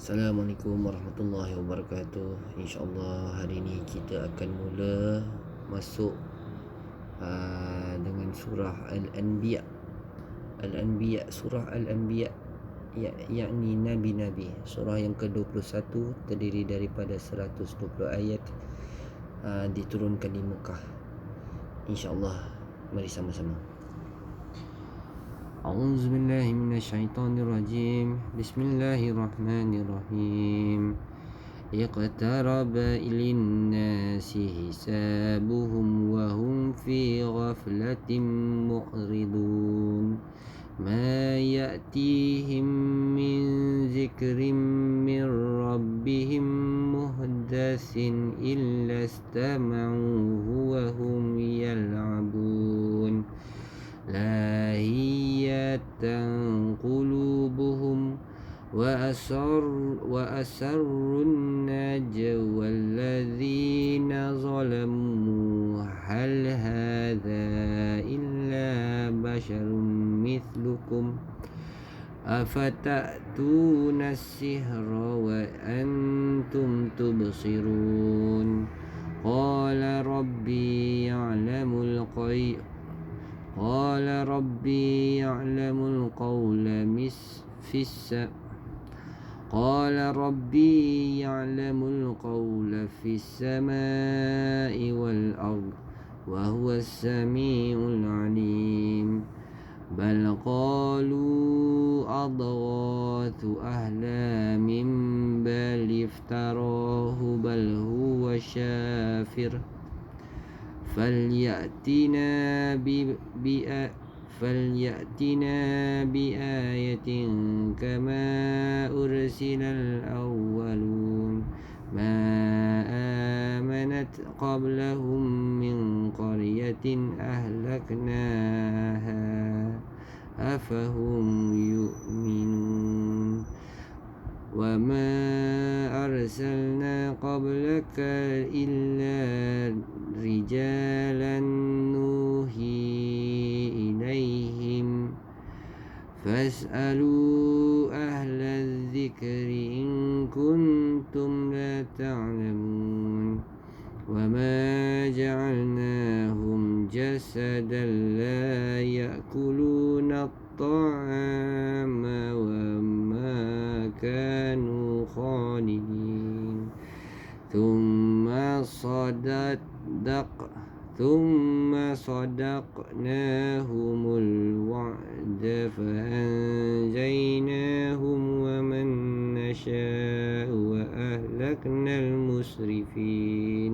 Assalamualaikum warahmatullahi wabarakatuh. InsyaAllah hari ini kita akan mula masuk dengan surah Al-Anbiya. Al-Anbiya, surah Al-Anbiya, yakni Nabi-Nabi. Surah yang ke-21 terdiri daripada 120 ayat, diturunkan di Mekah. InsyaAllah, mari sama-sama. أعوذ بالله من الشيطان الرجيم بسم الله الرحمن الرحيم اقترب للناس حسابهم وهم في غفلة معرضون ما يأتيهم من ذكر من ربهم محدث إلا استمعوه وهم يلعبون لاهية قلوبهم وأسروا النجوى الذين ظلموا هل هذا إلا بشر مثلكم أفتأتون السحر وأنتم تبصرون قال ربي يعلم القول في السماء والأرض وهو السميع العليم بل قالوا أضغاث أحلام بل افتراه بل هو شاعر فليأتنا بآية كما أرسل الأولون ما آمنت قبلهم من قرية أهلكناها أفهم يؤمنون وما أرسلنا قبلك إلا رجالا نوحي إليهم فاسألوا أهل الذكر إن كنتم لا تعلمون وما جعلناهم جسدا لا يأكلون الطعام وما كانوا خالدين ثم صدقناهم الوعد فأنجيناهم ومن نشاء وأهلكنا المسرفين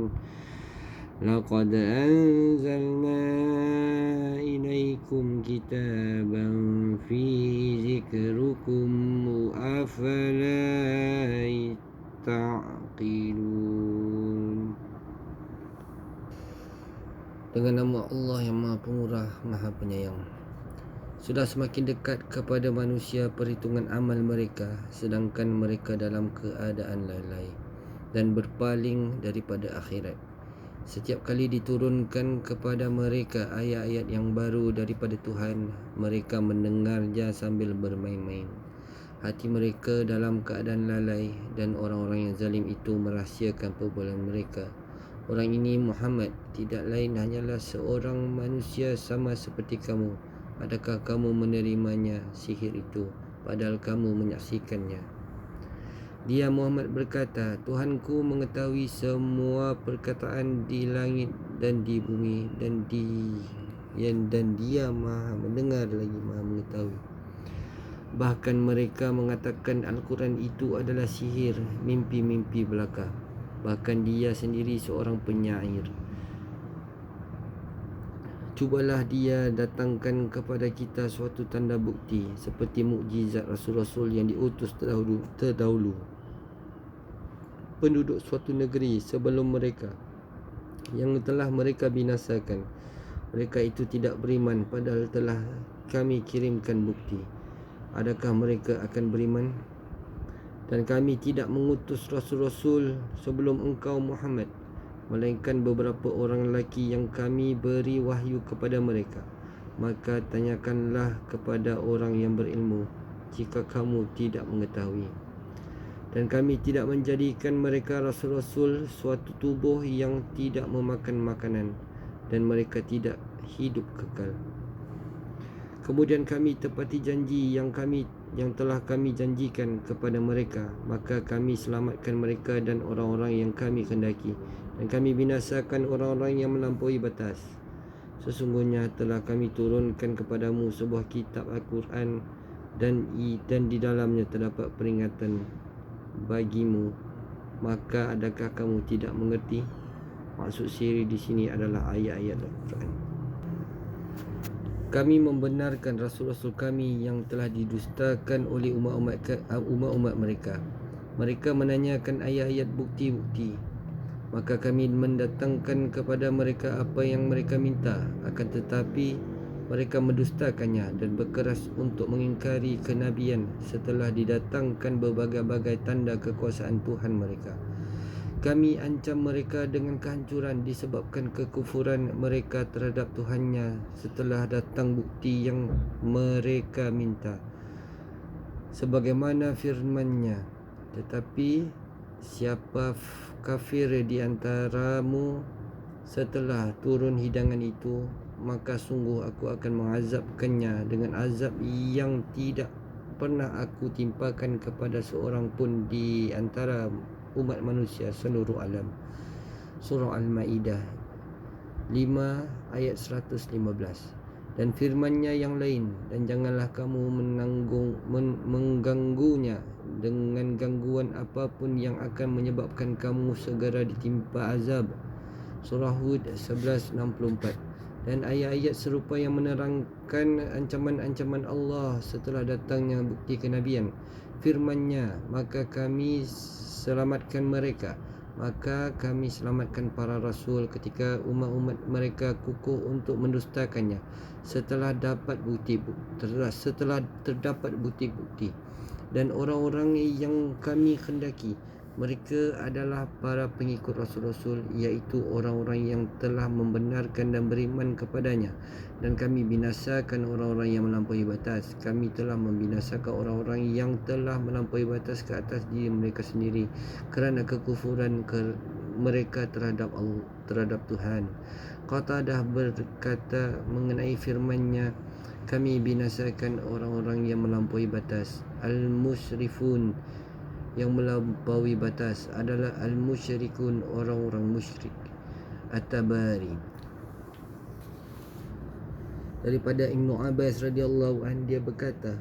لقد أنزلنا إليكم كتابا فيه ذكركم أفلا تعقلون. Dengan nama Allah yang Maha Pemurah, Maha Penyayang. Sudah semakin dekat kepada manusia perhitungan amal mereka, sedangkan mereka dalam keadaan lalai dan berpaling daripada akhirat. Setiap kali diturunkan kepada mereka ayat-ayat yang baru daripada Tuhan, mereka mendengarnya sambil bermain-main. Hati mereka dalam keadaan lalai dan orang-orang yang zalim itu merahsiakan perbuatan mereka. Orang ini Muhammad tidak lain hanyalah seorang manusia sama seperti kamu. Adakah kamu menerimanya sihir itu padahal kamu menyaksikannya? Dia Muhammad berkata, Tuhanku mengetahui semua perkataan di langit dan di bumi dan dia Maha mendengar lagi Maha mengetahui. Bahkan mereka mengatakan Al-Quran itu adalah sihir, mimpi-mimpi belaka. Bahkan dia sendiri seorang penyair. Cubalah dia datangkan kepada kita suatu tanda bukti seperti mukjizat Rasul-Rasul yang diutus terdahulu penduduk suatu negeri sebelum mereka yang telah mereka binasakan. Mereka itu tidak beriman padahal telah kami kirimkan bukti. Adakah mereka akan beriman? Dan kami tidak mengutus Rasul-Rasul sebelum engkau Muhammad, melainkan beberapa orang lelaki yang kami beri wahyu kepada mereka. Maka tanyakanlah kepada orang yang berilmu jika kamu tidak mengetahui. Dan kami tidak menjadikan mereka rasul-rasul suatu tubuh yang tidak memakan makanan, dan mereka tidak hidup kekal. Kemudian kami tepati janji yang telah kami janjikan kepada mereka, maka kami selamatkan mereka dan orang-orang yang kami kehendaki, dan kami binasakan orang-orang yang melampaui batas. Sesungguhnya telah kami turunkan kepadamu sebuah kitab Al-Quran, dan di dalamnya terdapat peringatan bagimu. Maka adakah kamu tidak mengerti? Maksud siri di sini adalah ayat-ayat Al-Quran. Kami membenarkan rasul-rasul kami yang telah didustakan oleh umat-umat mereka. Mereka menanyakan ayat-ayat bukti-bukti, maka kami mendatangkan kepada mereka apa yang mereka minta. Akan tetapi mereka mendustakannya dan berkeras untuk mengingkari kenabian setelah didatangkan berbagai-bagai tanda kekuasaan Tuhan mereka. Kami ancam mereka dengan kehancuran disebabkan kekufuran mereka terhadap Tuhannya setelah datang bukti yang mereka minta. Sebagaimana firman-Nya, tetapi siapa kafir di antaramu setelah turun hidangan itu, maka sungguh aku akan mengazabkannya dengan azab yang tidak pernah aku timpakan kepada seorang pun di antara umat manusia seluruh alam. Surah Al-Ma'idah 5 ayat 115. Dan firman-Nya yang lain, dan janganlah kamu mengganggunya dengan gangguan apapun yang akan menyebabkan kamu segera ditimpa azab. Surah Hud 11:64. Dan ayat-ayat serupa yang menerangkan ancaman-ancaman Allah setelah datangnya bukti kenabian. Firman-Nya, maka kami selamatkan mereka. Maka kami selamatkan para rasul ketika umat-umat mereka kukuh untuk mendustakannya setelah terdapat bukti-bukti. Dan orang-orang yang kami kehendaki, mereka adalah para pengikut Rasul-Rasul, iaitu orang-orang yang telah membenarkan dan beriman kepadanya. Dan kami binasakan orang-orang yang melampaui batas. Kami telah membinasakan orang-orang yang telah melampaui batas ke atas diri mereka sendiri kerana kekufuran mereka terhadap Tuhan. Qatadah berkata mengenai firman-Nya, kami binasakan orang-orang yang melampaui batas. Al-musrifun yang melampaui batas adalah al-musyrikun, orang-orang musyrik. At-Tabari. Daripada Ibnu Abbas radhiyallahu anhu, dia berkata,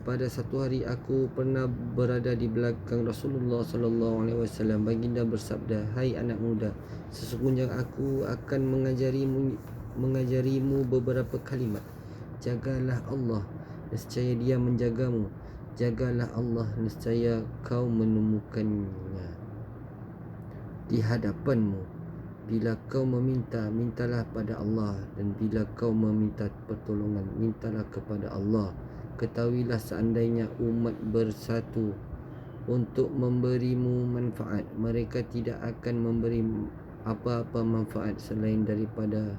pada satu hari aku pernah berada di belakang Rasulullah sallallahu alaihi wasallam. Baginda bersabda, hai anak muda, sesungguhnya aku akan mengajarimu beberapa kalimat. Jagalah Allah, nescaya Dia menjagamu. Jagalah Allah, nescaya kau menemukannya di hadapanmu. Bila kau meminta, mintalah pada Allah, dan bila kau meminta pertolongan, mintalah kepada Allah. Ketahuilah, seandainya umat bersatu untuk memberimu manfaat, mereka tidak akan memberi apa-apa manfaat selain daripada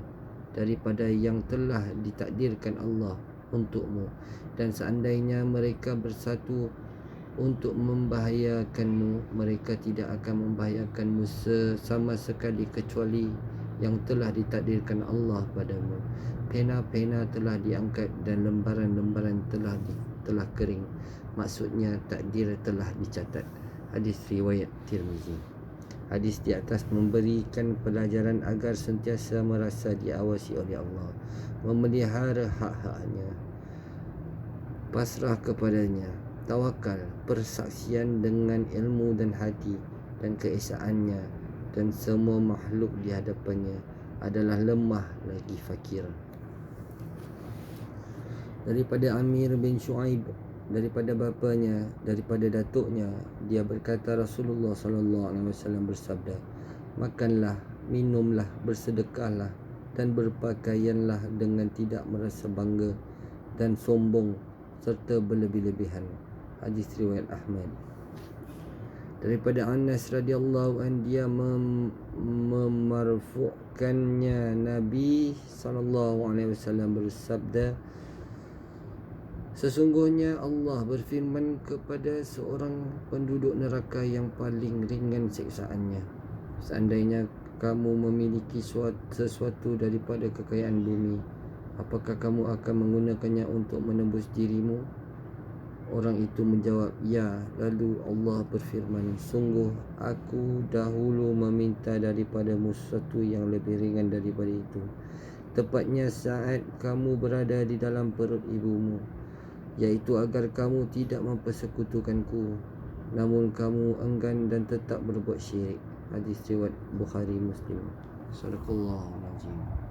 yang telah ditakdirkan Allah untukmu. Dan seandainya mereka bersatu untuk membahayakanmu, mereka tidak akan membahayakanmu sama sekali kecuali yang telah ditakdirkan Allah padamu. Pena-pena telah diangkat dan lembaran-lembaran telah kering. Maksudnya takdir telah dicatat. Hadis riwayat Tirmizi. Hadis di atas memberikan pelajaran agar sentiasa merasa diawasi oleh Allah, memelihara hak-haknya, pasrah kepadanya, tawakal, persaksian dengan ilmu dan hati, dan keesaannya, dan semua makhluk di hadapannya adalah lemah lagi fakir. Daripada Amir bin Shu'aib, daripada bapanya, daripada datuknya, dia berkata, Rasulullah sallallahu alaihi wasallam bersabda, makanlah, minumlah, bersedekahlah, dan berpakaianlah dengan tidak merasa bangga dan sombong serta berlebih-lebihan. Hadis riwayat Ahmad. Daripada Anas radhiyallahu anhu, dia memarfu'kannya, Nabi sallallahu alaihi wasallam bersabda, Sesungguhnya Allah berfirman kepada seorang penduduk neraka yang paling ringan siksaannya, seandainya kamu memiliki sesuatu daripada kekayaan bumi, apakah kamu akan menggunakannya untuk menembus dirimu? Orang itu menjawab, ya. Lalu Allah berfirman, sungguh aku dahulu meminta daripadamu sesuatu yang lebih ringan daripada itu, tepatnya saat kamu berada di dalam perut ibumu, iaitu agar kamu tidak mempersekutukanku, namun kamu enggan dan tetap berbuat syirik. Hadis riwayat Bukhari Muslim. Sadaqallahul azim.